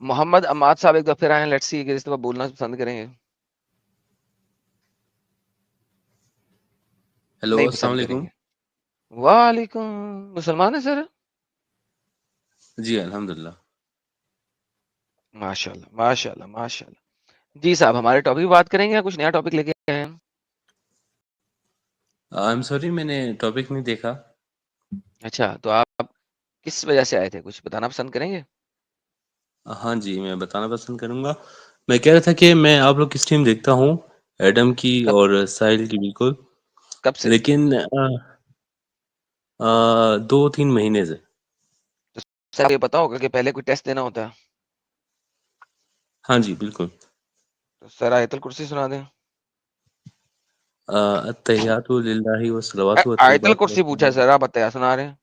محمد اماد صاحب ایک دفعہ پھر آئے ہیں, لیٹس سی کہ اس دفعہ بولنا پسند کریں گے, ہیلو نہیں السلام پسند کریں علیکم. گے. وعلیکم, مسلمان ہے سر؟ جی الحمد للہ. ماشاء اللہ ماشاء اللہ ماشاء اللہ. جی صاحب, ہمارے ٹاپک بات کریں گے یا کچھ نیا ٹاپک لے کے آئے ہیں؟ آئی ایم سوری میں نے ٹاپک نہیں دیکھا. اچھا, تو آپ کس وجہ سے آئے تھے, کچھ بتانا پسند کریں گے؟ ہاں جی میں بتانا پسند کروں گا. میں کہہ رہا تھا کہ میں آپ لوگ کی اسٹریم دیکھتا ہوں, ایڈم کی کب اور ساحل کی بالکل, کب سے؟ لیکن 2-3 مہینے سے. تو سر یہ پتا ہوگا کہ پہلے کوئی ٹیسٹ دینا ہوتا ہے. ہاں جی بالکل. تو سر آیت الکرسی سنا دیں. التحیات للہ والصلوات آیت والطیبات الکرسی پوچھا ہے سر, آپ بتایا سنا رہے ہیں.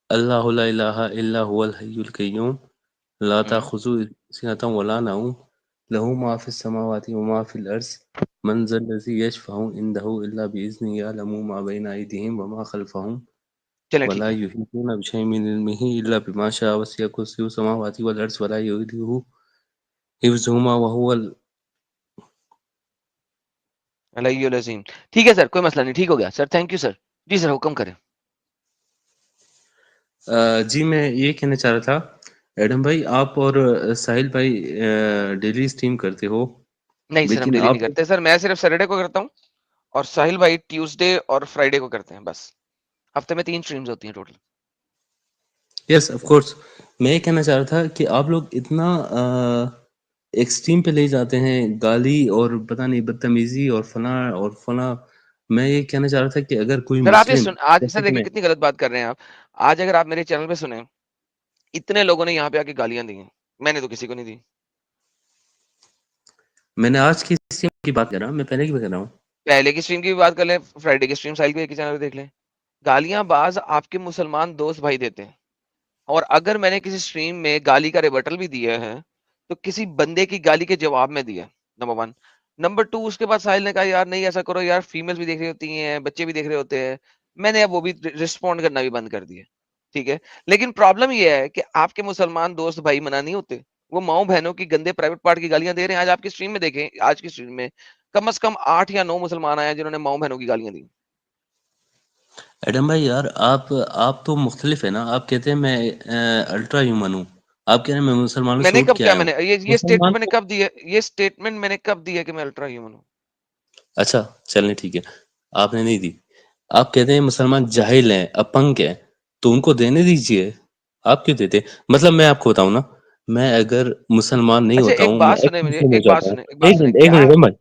اللہ لا الہ الا هو الحی القیوم لا ہوں. تأخذه سنة ولا نوم له ما في السماوات وما في الأرض من ذا الذي يشفع عنده إلا بإذنه يعلم ما بين أيديهم وما خلفهم چلیں ٹھیک ولا ہے. يحيطون بشيء من علمه إلا بما شاء وسع كرسيه السماوات والأرض ولا يؤوده حفظهما وهو علیہ العظیم. ٹھیک ہے سر, کوئی مسئلہ نہیں, ٹھیک ہو گیا سر, تھینک یو سر. جی سر حکم کریں. جی میں یہ کہنا چاہ رہا تھا ایڈم بھائی, آپ اور ساحل بھائی ڈیلی اسٹریم کرتے ہو, نہیں سر, ہم لیکن ڈیلی نہیں آپ کرتے سر, میں صرف سیٹرڈے کو کرتا ہوں, اور ساحل بھائی ٹیوزڈے اور فرائیڈے کو کرتے ہیں بس. ہفتے میں 3 اسٹریمز ہوتی ہیں ٹوٹل. یس آف کورس, میں یہ کہنا چاہ رہا تھا کہ آپ لوگ اتنا ایکسٹریم پہ لے جاتے ہیں, گالی اور پتہ نہیں بدتمیزی اور فلاں اور فلاں. میں یہ کہنا چاہ رہا تھا کہ اگر کوئی سر آپ یہ مسلم آج سر جیسے کہ دیکھیں میں, کتنی غلط بات کر رہے ہیں آپ. آج اگر آپ میرے چینل پہ سنیں, اتنے لوگوں نے یہاں پہ آ کے گالیاں دی ہیں, میں نے تو کسی کو نہیں دی. میں نے آج کی اسٹریم کی بات کر رہا ہوں, میں پہلے کی بات کر رہا ہوں. پہلے کی اسٹریم کی بھی بات کر لیں, فرائیڈے کی اسٹریم ساحل کو ایک ہی چینل پہ دیکھ لیں. گالیاں باز آپ کے مسلمان دوست بھائی دیتے ہیں, اور اگر میں نے کسی اسٹریم میں گالی کا ریبٹل بھی دیا ہے تو کسی بندے کی گالی کے جواب میں دیا, نمبر 1. نمبر 2, اس کے بعد ساحل نے کہا یار نہیں ایسا کرو یار, فیمیل بھی دیکھ رہی ہوتی ہیں, بچے بھی دیکھ رہے ہوتے ہیں. میں نے اب وہ بھی رسپونڈ کرنا بھی بند کر دیا, ٹھیک ہے. لیکن پرابلم یہ ہے کہ آپ کے مسلمان دوست بھائی منع نہیں ہوتے, وہ ماؤں بہنوں کی گندے پرائیویٹ پارٹ کی گالیاں دے رہے ہیں. آج آپ کی اسٹریم میں دیکھیں, آج کی اسٹریم میں کم از کم 8 یا 9 مسلمان آئے ہیں جنہوں نے ماؤں بہنوں کی گالیاں دی. ایڈم بھائی یار آپ تو مختلف ہے نا, آپ کہتے ہیں میں الٹرا ہیومن ہوں, آپ کہہ رہے ہیں میں مسلمانوں میں سے نے اٹھ کب کے کیا, آیا میں ہوں. نے یہ اسٹیٹمنٹ مسلمان میں نے تو کب دی ہے, یہ اسٹیٹمنٹ میں نے کب دی ہے کہ میں الٹرا ہیومن ہوں؟ اچھا چلیں ٹھیک ہے, آپ نے نہیں دی. آپ کہتے ہیں مسلمان جاہل ہیں, اپنگ ہیں, تو ان کو دینے دیجئے, آپ کیوں دیتے؟ مطلب میں آپ کو بتاؤں نا, میں اگر مسلمان نہیں اچھا ہوتا ایک ہوں, میں بات سنیں, ایکس مجھے مسلم ہو ایک بات جاتا ہوں. سنیں, ایک بات سنیں, ایک کیا منٹ بھائی,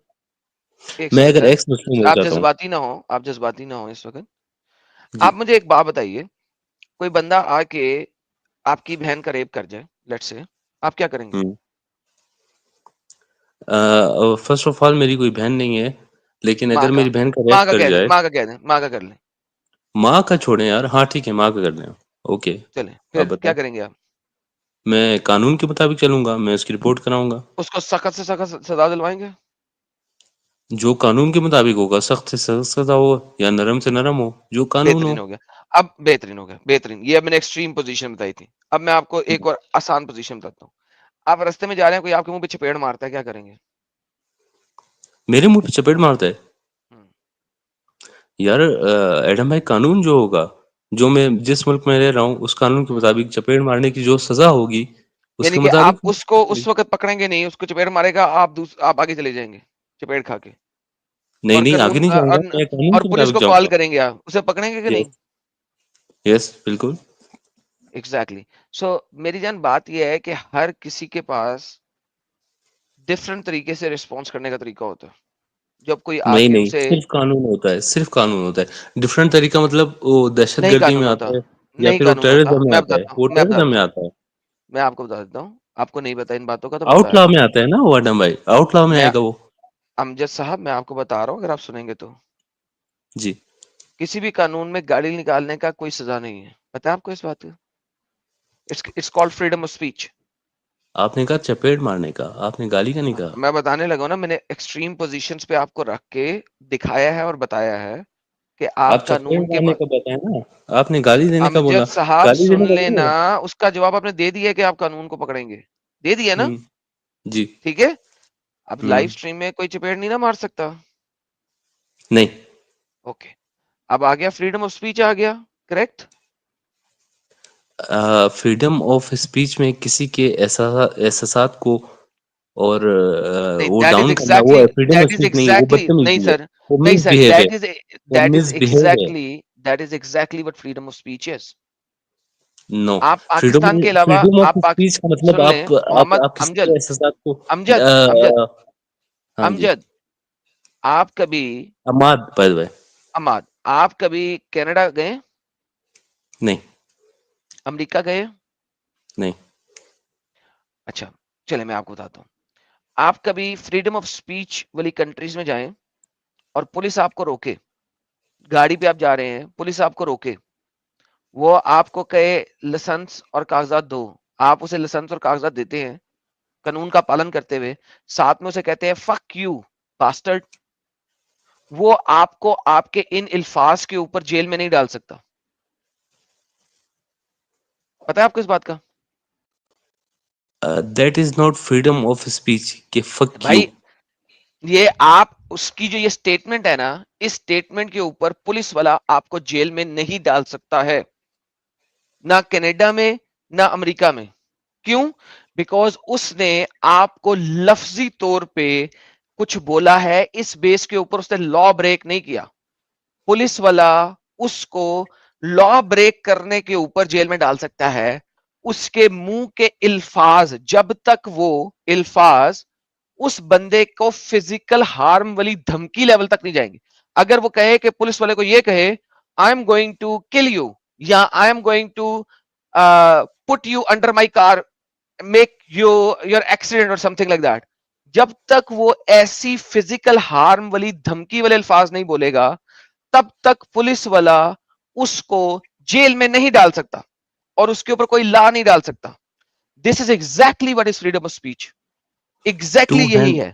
ایک میں سیکنڈ اگر سر, ایکس مسلم ہو آپ جاتا ہوں. جذباتی نہ ہو, آپ جذباتی نہ ہو اس وقت. جی آپ مجھے ایک بات بتائیے, کوئی بندہ آ کے آپ کی بہن کا ریپ کر جائے لیٹ سے, آپ کیا کریں گے؟ فرسٹ آف آل میری کوئی بہن نہیں ہے, لیکن ماں اگر کا میری بہن کا ماں ریپ کا کر کہہ دیں, جائے, ماں کا کہہ دیں, ماں کا کر لیں. ماں کا چھوڑیں یار, ہاں ٹھیک ہے ماں کا کر لیں, اوکے. چلیں اب پھر کیا بتائیں, کریں گے آپ؟ میں قانون کے مطابق چلوں گا, میں اس کی رپورٹ کراؤں گا. اس کو سخت سے سخت سزا دلوائیں گے؟ جو قانون کے مطابق ہوگا, سخت سے سخت سزا ہو یا نرم سے نرم ہو, جو قانون ہو. بہترین ہو گیا, اب بہترین ہو گیا, بہترین. یہ اب میں نے ایکسٹریم پوزیشن بتائی تھی, اب میں آپ کو ایک اور آسان پوزیشن بتاتا ہوں. آپ رستے میں جا رہے ہیں, کوئی آپ کے منہ پہ چپیڑ مارتا ہے, کیا کریں گے؟ میرے منہ پہ چپیٹ مارتا ہے یار, ایڈم بھائی قانون جو ہوگا, جو میں جس ملک میں رہ رہا ہوں اس قانون کے مطابق چپیڑ مارنے کی جو سزا ہوگی اس یعنی کے کہ آپ مطابق. اس کو اس وقت پکڑیں گے نہیں, اس کو چپیڑ مارے گا, آپ آگے چلے جائیں گے چپیڑ کھا کے, نہیں اور نہیں آگے قانون نہیں جاؤں گا, میں قانون اور کے پولیس مطابق کو جاؤں کال گا. کریں گے, آپ اسے پکڑیں گے کہ نہیں؟ یس یس بالکل. ایگزیکٹلی. سو میری جان بات یہ ہے کہ ہر کسی کے پاس ڈفرنٹ طریقے سے رسپانس کرنے کا طریقہ ہوتا ہے. جب کوئی آ نہیں کے نہیں, اسے صرف قانون ہوتا ہے, صرف قانون ہوتا ہے. ڈفرنٹ طریقہ مطلب وہ دہشت نہیں گردی قانون میں ہوتا, آتا ہے, یا نہیں پھر وہ قانون ہوتا, ٹیررزم میں میں آتا ہے, بتاتا ہوں, وہ میں بتاتا ٹیررزم میں ہوں, آتا ہے. میں آپ کو بتا دیتا ہوں. آپ کو نہیں پتا ان باتوں کا تو آؤٹ پتا ہے. لا میں آتا ہے نا وہ ایڈم بھائی, آؤٹ لا میں میں آئے گا وہ. امجد صاحب میں آپ کو بتا رہا ہوں, اگر آپ سنیں گے تو جی کسی بھی قانون میں گاڑی نکالنے کا کوئی سزا نہیں ہے, پتہ ہے آپ کو اس بات کا؟ It's called freedom of speech. آپ نے کہا چپیٹ مارنے کا, آپ نے گالی کا نہیں کہا. میں بتانے لگا نا, میں نے ایکسٹریم پوزیشنز پہ آپ کو رکھ کے دکھایا ہے اور بتایا ہے کہ آپ چپیڑ قانون کے مارنے کا بتایا نا، آپ نے گالی دینے کا بولا، امجد صاحب گالی سن دینے کا نہیں لینا، بولا۔ اس کا جواب آپ نے دے دیا کہ آپ قانون کو پکڑیں گے، دے دیا نا، جی ٹھیک ہے۔ اب ہوں لائیو سٹریم میں کوئی چپیڑ نہیں نہ مار سکتا، نہیں، اوکے۔ اب آ گیا فریڈم آف سپیچ، آ گیا، کریکٹ۔ فریڈم آف اسپیچ میں کسی کے احساسات کو اور نہیں، وہ دیٹ از ڈاؤن کرنا، وہ exactly, freedom of that is speech نہیں، وہ ایگزیکٹلی، نہیں بدتمیزی ہے، سر، وہ نہیں مس سر، بہیو ہے، وہ دیٹ از مس بہیو ہے۔ Exactly, that is exactly what freedom of speech is. No, آپ فریڈم پاکستان کے علاوہ فریڈم آف آپ اسپیچ کا مطلب سن لیں آپ محمد آپ کسی امجد، کے احساسات کو امجد، امجد، آ، ہاں جی، امجد، آپ کبھی، اماد بائی دا وے، اماد، آپ کبھی کینیڈا گئے، نہیں امریکہ گئے؟ نہیں اچھا، چلے میں آپ کو بتاتا ہوں۔ آپ کبھی فریڈم آف سپیچ والی کنٹریز میں جائیں اور پولیس آپ کو روکے، گاڑی پہ آپ جا رہے ہیں، پولیس آپ کو روکے، وہ آپ کو کہے لائسنس اور کاغذات دو، آپ اسے لائسنس اور کاغذات دیتے ہیں قانون کا پالن کرتے ہوئے، ساتھ میں اسے کہتے ہیں فک یو باسٹرڈ، وہ آپ کو آپ کے ان الفاظ کے اوپر جیل میں نہیں ڈال سکتا۔ پتا ہے آپ کو اس بات کا؟ That is not freedom of speech کہ فک یو۔ بھائی یہ آپ اس کی جو یہ سٹیٹمنٹ ہے نا، اس سٹیٹمنٹ کے اوپر پولیس والا آپ کو جیل میں نہیں ڈال سکتا ہے، نہ کینیڈا میں نہ امریکہ میں۔ کیوں؟ بیکوز اس نے آپ کو لفظی طور پہ کچھ بولا ہے، اس بیس کے اوپر اس نے لا بریک نہیں کیا۔ پولیس والا اس کو لا بریک کرنے کے اوپر جیل میں ڈال سکتا ہے، اس کے منہ کے الفاظ، جب تک وہ الفاظ اس بندے کو فزیکل ہارم والی دھمکی لیول تک نہیں جائیں گے۔ اگر وہ کہے کہ پولیس والے کو یہ کہے I am going to kill you, یا I am going to put you under my car, make you your accident اور سم تھنگ لائک دیٹ، جب تک وہ ایسی فزیکل ہارم والی دھمکی والے الفاظ نہیں بولے گا، تب تک پولیس والا اس کو جیل میں نہیں ڈال سکتا اور اس کے اوپر کوئی لا نہیں ڈال سکتا۔ This is exactly what is freedom of speech, exactly یہی ہے۔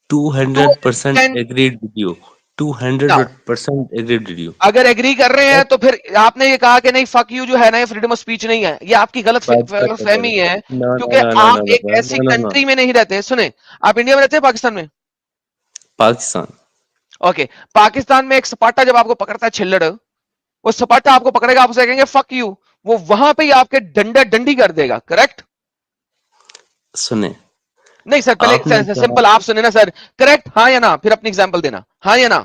200% 210 agreed with you. Now 200% agreed with you. اگر ایگری کر رہے ہیں تو پھر آپ نے یہ کہا کہ نہیں فک یو جو ہے نا یہ فریڈم آف اسپیچ نہیں ہے، یہ آپ کی غلط فہمی ہے، No, no, کیونکہ no, no, no, آپ no, ایک ایسی no, no, no. کنٹری میں نہیں رہتے۔ سنیں، آپ انڈیا میں رہتے ہیں پاکستان میں؟ پاکستان اوکے، پاکستان میں ایک سپاٹا جب آپ کو پکڑتا ہے چھلڑ، وہ سپاٹا آپ کو پکڑے گا، آپ اسے کہیں گے فک یو، وہ وہاں پہ ہی آپ کے ڈنڈا ڈنڈی کر دے گا، کریکٹ؟ سنیں، نہیں سر، آپ نے پہلے کہا سمپل آپ سنیں نا سر، کریکٹ ہاں یا نا، پھر اپنی ایگزامپل دینا، ہاں یا نا۔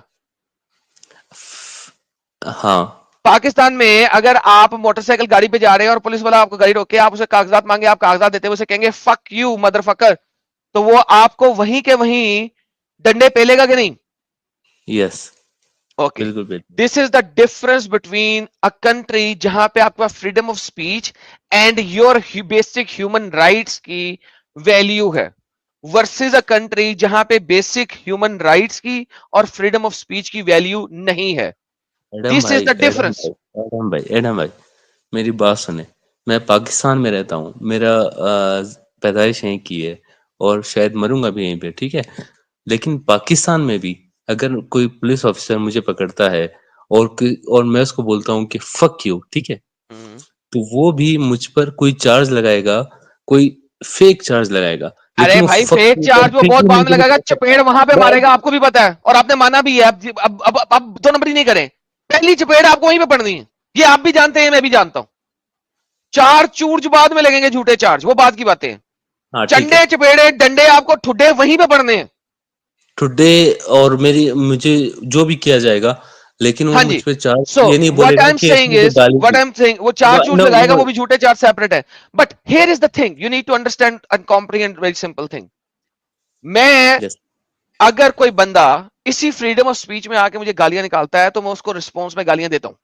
ہاں پاکستان میں اگر آپ موٹر سائیکل گاڑی پہ جا رہے ہیں اور پولیس والا آپ کو گاڑی روکے، آپ اسے کاغذات مانگے، آپ کاغذات دیتے ہوئے اسے کہیں گے فک یو مدر فکر، تو وہ آپ کو وہیں کے وہیں ڈنڈے پیلے گا کہ نہیں؟ یس اوکے، بالکل بالکل this is the difference between a country جہاں پہ آپ کا freedom of speech and your basic human rights کی ویلیو ہے، ورسز اے کنٹری جہاں پہ بیسک ہیومن رائٹس کی اور فریڈم آف اسپیچ کی ویلیو نہیں ہے۔ ایڈم دس از بھائی، دا ایڈم ڈفرنس۔ بھائی، ایڈم بھائی، ایڈم بھائی، میری بات سنیں، میں پاکستان میں رہتا ہوں، میرا پیدائش یہیں کی ہے اور شاید مروں گا بھی یہیں پہ، ٹھیک ہے، لیکن پاکستان میں بھی اگر کوئی پولیس آفیسر مجھے پکڑتا ہے اور میں اس کو بولتا ہوں کہ فک یو، ٹھیک ہے، تو وہ بھی مجھ پر کوئی چارج لگائے گا، کوئی فیک چارج لگائے گا، ارے لیکن وہ بھائی فک فیک یو پر چارج وہ پھر بہت بھی بعد میں مجھے لگا گا، نہیں چپیڑ وہاں پہ مارے گا، آپ کو بھی پتا ہے اور آپ نے مانا بھی ہے۔ اب دو نمبری نہیں کریں، پہلی چپیڑ آپ کو وہیں پہ پڑنی ہے، یہ آپ بھی جانتے ہیں میں بھی جانتا ہوں۔ چار چورج بعد میں لگیں گے، جھوٹے چارج وہ بعد کی باتیں ہیں، ہاں ٹھیک ہے، چنڈے چپیڑے ڈنڈے آپ کو ٹھڈے وہیں پہ پڑنے ہیں۔ ٹوڈے اور مجھے جو بھی کیا جائے گا، لیکن وہ ہاں جی، مجھ پہ چارج سو یہ نہیں بولے وٹ آئی گا ایم کہ اس سیئنگ نے تو از گالی what the. I am saying وہ چار چورج نو لگائے گا، نو وہ بھی جھوٹے چارج سیپریٹ ہے۔ But here is the thing you need to understand and comprehend very simple thing. میں یس اگر کوئی بندہ اسی فریڈم آف سپیچ میں آ کے مجھے گالیاں نکالتا ہے تو میں اس کو رسپانس میں گالیاں دیتا ہوں،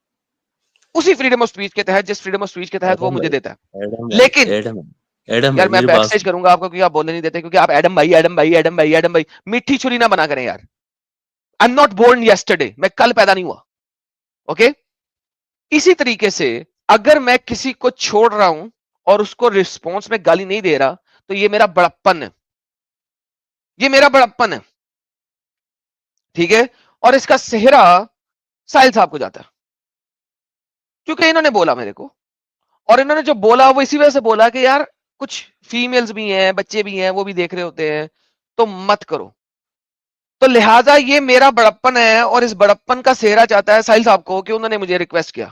اسی فریڈم آف سپیچ کے تحت، جس فریڈم آف سپیچ کے تحت وہ ایڈم مجھے بھائی، دیتا ایڈم ہے۔ بھائی، لیکن ایڈم بھائی، ایڈم یار بھائی میں میری بیک بات سٹیج سن۔ کروں گا آپ کو، کیونکہ آپ بولنے نہیں دیتے، کیونکہ آپ ایڈم بھائی ایڈم بھائی ایڈم بھائی ایڈم بھائی میٹھی چھری نہ بنا کریں یار۔ I am not born yesterday, میں کل پیدا نہیں ہوا، اوکے؟ اسی طریقے سے اگر میں کسی کو چھوڑ رہا ہوں اور اس کو رسپانس میں گالی نہیں دے رہا تو یہ میرا بڑپن ہے، یہ میرا بڑپن ہے، ٹھیک ہے؟ اور اس کا صحرا ساحل صاحب کو جاتا ہے، کیونکہ انہوں نے بولا میرے کو، اور انہوں نے جو بولا وہ اسی وجہ سے بولا کہ یار کچھ فیمیلز بھی ہیں، بچے بھی ہیں، وہ بھی دیکھ رہے ہوتے ہیں، تو مت کرو. تو لہٰذا یہ میرا بڑپن ہے، اور اس بڑپن کا سہرا چاہتا ہے ساحل صاحب کو کہ انہوں نے مجھے ریکویسٹ کیا،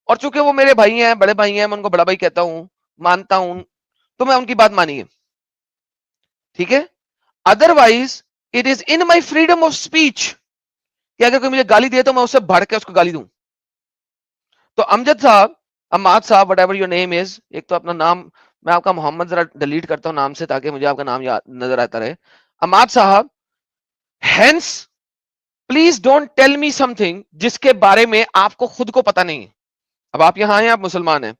اور چونکہ وہ میرے بھائی ہیں، بڑے بھائی ہیں، میں ان کو بڑا بھائی کہتا ہوں، مانتا ہوں، تو میں ان کی بات مانی ہے. ٹھیک ہے. Otherwise it is in my freedom of speech کہ اگر کوئی مجھے گالی دے تو میں اسے بڑھ کے اس کو گالی دوں. تو امجد صاحب، اماد صاحب، وٹ ایور یور نیم از، ایک تو اپنا نام میں آپ کا محمد ذرا ڈیلیٹ کرتا ہوں نام سے تاکہ مجھے آپ کا نام یاد نظر آتا رہے. اماد صاحب، hence please don't tell me some thing جس کے بارے میں آپ کو خود کو پتا نہیں ہے. اب آپ یہاں ہیں، آپ مسلمان ہیں،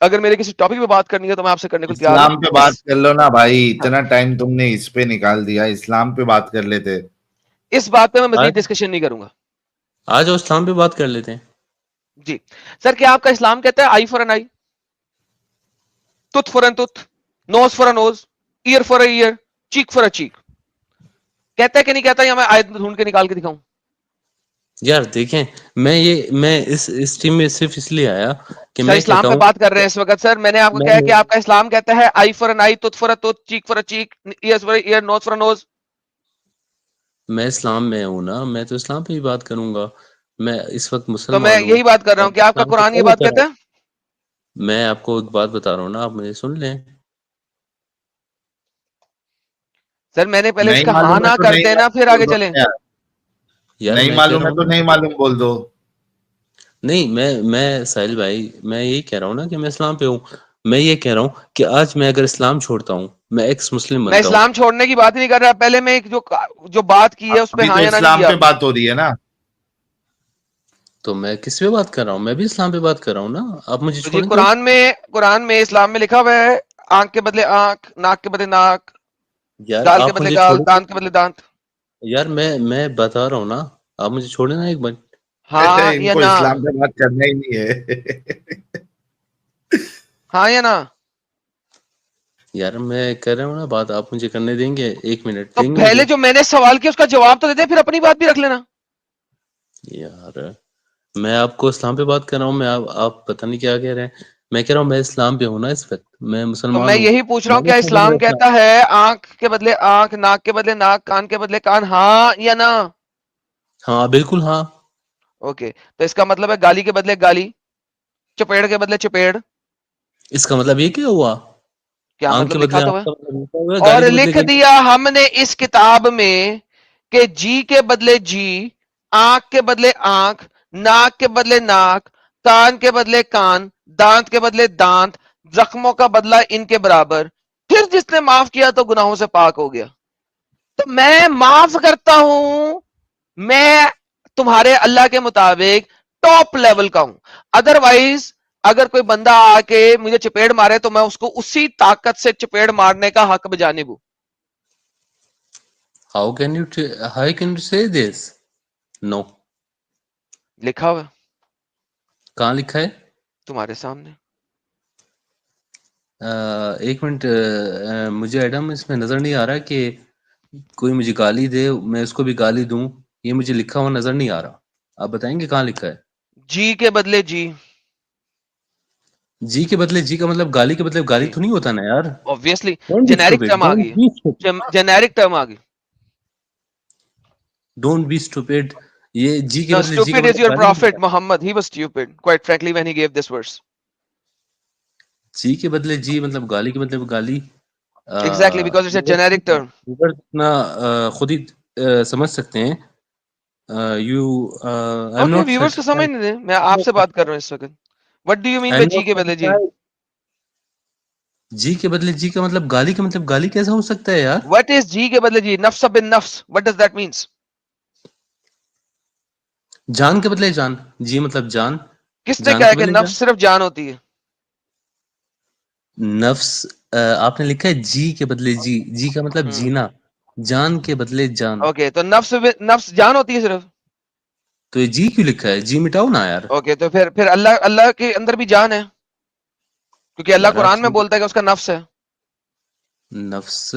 اگر میرے کسی ٹاپک پہ بات کرنی ہے تو میں آپ سے کرنے کو تیار ہوں. اسلام پہ بات کر لو نا بھائی، ہاں، اتنا ٹائم تم نے اس پہ نکال دیا، اسلام پہ بات کر لیتے. اس بات پہ میں مزید ڈسکشن نہیں کروں گا. آ جاؤ اسلام پہ بات کر لیتے ہیں. جی سر، کیا آپ کا اسلام کہتا ہے eye for an eye, tooth for an tooth, nose for a nose, ear for a ear, cheek for a cheek? کہتا ہے کہ نہیں کہتا؟ یا میں آیت ڈھونڈ کے نکال کے دکھاؤں؟ یار دیکھیں، میں اس ٹیم میں صرف اس لیے آیا کہ سر میں اسلام کہتا پہ ہوں، بات کر رہے ہیں اس وقت. سر میں نے آپ کو کہا کہ آپ کا اسلام کہتا ہے eye for an eye, tooth for a tooth, cheek for a cheek, ear for a ear, nose for a nose. میں اسلام میں ہوں نا، میں تو اسلام پہ ہی بات کروں گا. میں اس وقت تو میں مسلمان ہوں یہی بات کر رہا اور ہوں کہ آپ کا اسلام کو قرآن یہ فالو بات کر رہا کہتا ہوں. ہے؟ میں آپ کو ایک بات بتا رہا ہوں نا، آپ مجھے سن لیں. سر میں نے پہلے اس نہیں کا ہاں معلوم ہے نہ تو نہیں کرتے ہیں نا، معلوم پھر بول آگے دو چلیں. یار. یار نہیں میں کہہ معلوم رہا ہے ہوں تو نا، نہیں معلوم بول دو. نہیں میں ساحل بھائی، میں یہی کہہ رہا ہوں نا کہ میں اسلام پہ ہوں. میں یہ کہہ رہا ہوں کہ آج میں اگر اسلام چھوڑتا ہوں، میں ایکس مسلم میں بنتا ہوں. اسلام چھوڑنے کی بات نہیں کر رہا، پہلے میں جو بات کی ہے اس پہ ابھی تو ہاں یا نہ نہیں اسلام دیا پہ آپ نے. بات ہو رہی ہے نا. تو میں کس پہ بات کر رہا ہوں؟ میں بھی اسلام پہ بات کر رہا ہوں نا. آپ مجھے تو جی چھوڑیں تو. قرآن میں اسلام میں لکھا ہوا ہے آنکھ کے بدلے آنکھ، ناک کے بدلے ناک، یار گال کے آپ بدلے مجھے گال، چھوڑیں تو. دانت کے بدلے دانت. یار میں بتا رہا ہوں نا، آپ مجھے چھوڑیں نا ایک بار. ہاں ان یا کو نہ؟ اسلام پہ بات کرنا ہی نہیں ہے. ہاں یا نہ؟ یار میں کر رہا ہوں نا بات، آپ مجھے کرنے دیں گے؟ 1 منٹ تو دیں گے پہلے مجھے؟ جو میں نے سوال کیا اس کا جواب تو دے دیں، پھر اپنی بات بھی رکھ لینا. یار میں آپ کو اسلام پہ بات کر رہا ہوں. آپ پتہ نہیں کیا کہہ رہے ہیں. میں کہہ رہا ہوں میں اسلام پہ ہوں نا اس وقت، میں تو مسلمان میں ہوں. یہی پوچھ رہا میں ہوں، نے کیا سمجھ اسلام رکھا. کہتا ہے آنکھ کے بدلے آنکھ، ناک کے بدلے ناک، کان کے بدلے کان، ہاں یا نہ؟ ہاں بالکل ہاں. اوکے، تو اس کا مطلب ہے گالی کے بدلے گالی، چپیڑ کے بدلے چپیڑ. اس کا مطلب یہ کیا ہوا؟ کیا آنکھ کے مطلب لکھا بدلے تو آنکھ ہے؟ کا مطلب یہ کیا ہوا؟ اور گالی کے بدلے لکھ گالی. دیا ہم نے اس کتاب میں کہ جی کے بدلے جی، آنکھ کے بدلے آنکھ، ناک کے بدلے ناک، کان کے بدلے کان، دانت کے بدلے دانت، زخموں کا بدلہ ان کے برابر، پھر جس نے معاف کیا تو گناہوں سے پاک ہو گیا. تو میں معاف کرتا ہوں، میں تمہارے اللہ کے مطابق ٹاپ لیول کا ہوں. ادروائز اگر کوئی بندہ آ کے مجھے چپیڑ مارے تو میں اس کو اسی طاقت سے چپیڑ مارنے کا حق بجانب ہوں. How can you say this? No. لکھا ہوا کہاں لکھا ہے؟ تمہارے سامنے. 1 منٹ. مجھے ایڈم اس میں نظر نہیں آ رہا کہ کوئی مجھے گالی دے میں اس کو بھی گالی دوں. یہ مجھے لکھا ہوا نظر نہیں آ رہا. آپ بتائیں گے کہاں لکھا ہے؟ جی کے بدلے جی. جی کے بدلے جی کا مطلب گالی کے بدلے گالی جی تو نہیں ہوتا نا یار. obviously Don't be generic stupid. Term آ گئی ہے، جنیرک ٹرم آ گئی. Don't be stupid. یہ جی کے No, بدلے جی کا stupid is مطلب your گالی نہیں prophet ہوتا. Muhammad. He was stupid, quite frankly, when he gave this verse. جی کے بدلے جی مطلب گالی کے مطلب گالی. Exactly, because it's a generic term. اتنا خود ہی سمجھ سکتے ہیں. You I am Okay, not viewers کو سمجھ سیٹسفائڈ. نہیں دیں، میں آپ سے بات کر رہا ہوں اس وقت. What do you mean by جی کے بدلے جی؟ جی کے بدلے جی کا مطلب گالی کا مطلب گالی کیسا ہو سکتا ہے یار؟ What is جی کے بدلے جی؟ نفس بن نفس. What does that means? جان کے بدلے جان. جی مطلب جان. کس نے جان کہا کے کہ بدلے جان. نفس صرف جان ہوتی ہے؟ نفس آپ نے لکھا ہے جی کے بدلے جی. جی کا مطلب جینا. جان کے بدلے جان. اوکے، تو نفس جان ہوتی ہے صرف. تو یہ جی کیوں لکھا ہے؟ جی مٹاؤ نا یار. اوکے، تو پھر اللہ کے اندر بھی جان ہے، کیونکہ اللہ یار آپ قرآن میں بولتا ہے کہ اس کا نفس ہے. نفس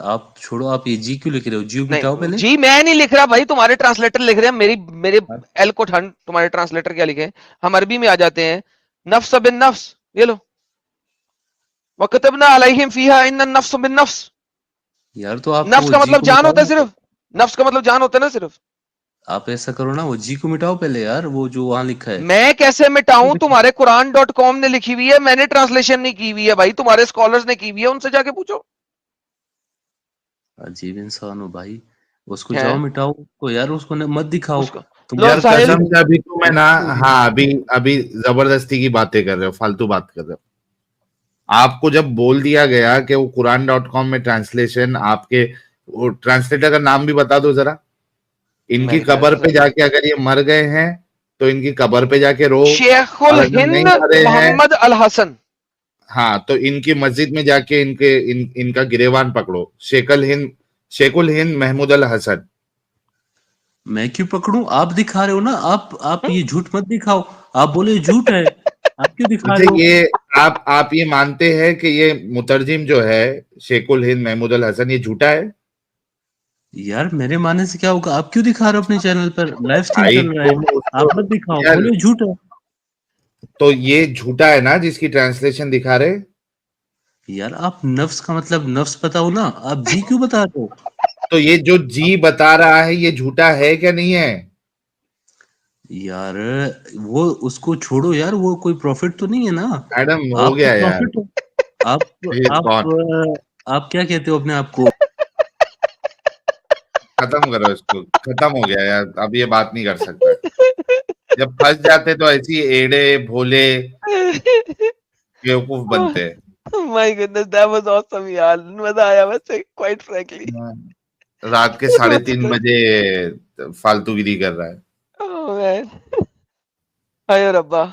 آپ چھوڑو، آپ یہ جی کیوں لکھ رہے ہو؟ جیو مٹاؤ نہیں پہلے. جی میں نہیں لکھ رہا بھائی، تمہارے ٹرانسلیٹر لکھ رہے ہیں. میرے ایل کو ٹھنڈ، تمہارے ٹرانسلیٹر کیا لکھے ہیں؟ ہم عربی میں آ جاتے ہیں. نفس بن نفس، یہ لو. وَكَتَبْنَا عَلَيْهِمْ فِيهَا إِنَّ النَّفْسَ بِالنَّفْسِ. یار تو آپ نفس وہ کا جی مطلب کو جان مٹاؤ ہوتا ہے نا. صرف، نفس کا مطلب جان ہوتا ہے نا صرف. آپ ایسا کرو نا، وہ جی کو مٹاؤ پہلے یار، وہ جو وہاں لکھا ہے. میں کیسے مٹاؤں؟ تمہارے قرآن.com نے لکھی ہوئی ہے، میں نے ٹرانسلیشن نہیں کی ہوئی ہے بھائی، تمہارے اسکالرز نے کی ہوئی ہے، ان سے جا کے پوچھو. عجیب انسان ہو بھائی. اس کو ہے جاؤ مٹاؤ کو یار، اس کو مت دکھاؤ. اس کو تم لو یار ساحل. قسم سے ابھی تو میں نا، ہاں ابھی زبردستی کی باتیں کر رہے ہو، فالتو بات کر رہے ہو. آپ کو جب بول دیا گیا کہ وہ قرآن.com میں ٹرانسلیشن، آپ کے ٹرانسلیٹر کا نام بھی بتا دو ذرا. ان میں کی نہیں کہہ قبر پہ سکتا. جا کے اگر یہ مر گئے ہیں تو ان کی قبر پہ جا کے رو، شیخ اور اگر الہند نہیں مرے ہیں محمد الحسن. ہاں تو ان کی مسجد میں جا کے ان کا گریوان پکڑو. شیخ الہند محمود الحسن. میں کیوں پکڑوں؟ آپ دکھا رہے ہو نا. آپ یہ جھوٹ مت دکھاؤ. آپ بولے جھوٹ ہے، آپ کیوں دکھا اچھا رہے ہو؟ یہ آپ یہ مانتے ہیں کہ یہ مترجم جو ہے شیخ الہند محمود الحسن، یہ جھوٹا ہے؟ یار میرے ماننے سے کیا ہوگا؟ آپ کیوں دکھا رہے ہو؟ اپنے چینل پر لائیو سٹریم بھائی چل رہا تم ہے، اس کو آپ مت دکھاؤ. یار، بولے جھوٹ ہے. تو یہ جھوٹا ہے نا جس کی ٹرانسلیشن دکھا رہے. یار آپ نفس کا مطلب نفس بتاؤ نا، آپ جی کیوں بتا رہے ہو؟ تو یہ جو جی بتا رہا ہے یہ جھوٹا ہے کیا نہیں ہے؟ یار وہ اس کو چھوڑو یار، وہ کوئی پروفٹ تو نہیں ہے نا. میڈم ہو آپ تو گیا یار. پروفٹ ہو. آپ یہ کون؟ آپ کیا کہتے ہو اپنے آپ کو؟ ختم کرو اس کو، ختم ہو گیا یار، اب یہ بات نہیں کر سکتا. جب پھنس جاتے تو ایسی ایڑے بھولے بیوقوف بنتے. My goodness, that was awesome یار، مزہ آیا ویسے quite frankly. رات کے It was 3:30 good. بجے فالتو گیری کر رہا ہے. Oh man. ہائے ربا.